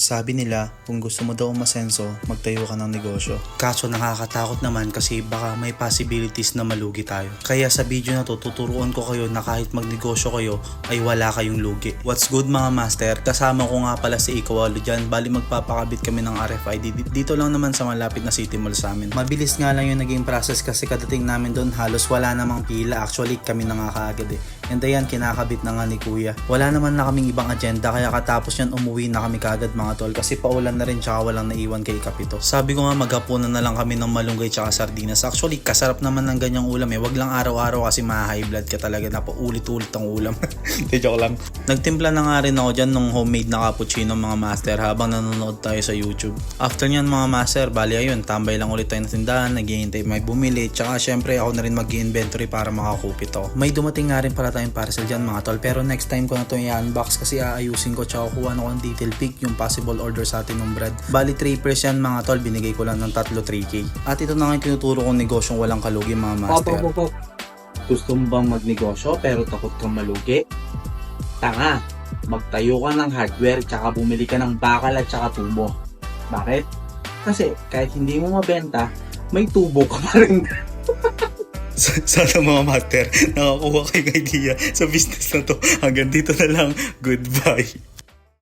Sabi nila, kung gusto mo daw umasenso, magtayo ka ng negosyo. Kaso nakakatakot naman kasi baka may possibilities na malugi tayo. Kaya sa video na to, tuturuan ko kayo na kahit magnegosyo kayo, ay wala kayong lugi. What's good mga master? Kasama ko nga pala si Ikawalo dyan. Bali magpapakabit kami ng RFID. Dito lang naman sa malapit na City Mall sa amin. Mabilis nga lang yung naging process kasi kadating namin doon halos wala namang pila. Actually kami na nga kaagad eh. And ayan, kinakabit na nga ni Kuya. Wala naman na kaming ibang agenda kaya katapos yan umuwi na kami kaagad mga tol kasi paulan na rin tsaka walang naiwan kay Kapito. Sabi ko nga maghapunan na lang kami ng malunggay tsaka sardinas. Actually kasarap naman ng ganyang ulam eh. Wag lang araw-araw kasi ma-high blood ka talaga na paulit-ulit ang ulam. Joke lang. Nagtimpla na nga rin ako dyan ng homemade na cappuccino mga master habang nanonood tayo sa YouTube. After nyan mga master, bali ayun, tambay lang ulit tayo na tindahan, naghihintay may bumili tsaka syempre ako na rin mag-inventory para makakupit ako. May dumating nga rin pala tayong parcel dyan mga tol pero next time ko na to i-unbox kasi aayusin ko tsaka kuha na ko ng detail pic yung possible order sa atin ng bread. Bali 3% mga tol, binigay ko lang ng 3-3K. At ito na nga yung tinuturo kong negosyong walang kalugi mga master. Gusto mo bang magnegosyo pero takot kang malugi? Tanga, magtayo ka ng hardware tsaka bumili ka ng bakal at tsaka tubo. Bakit? Kasi kahit hindi mo mabenta, may tubo ka pa rin. Sana mga master, nakakuha kayong idea sa business na to. Hanggang dito na lang. Goodbye.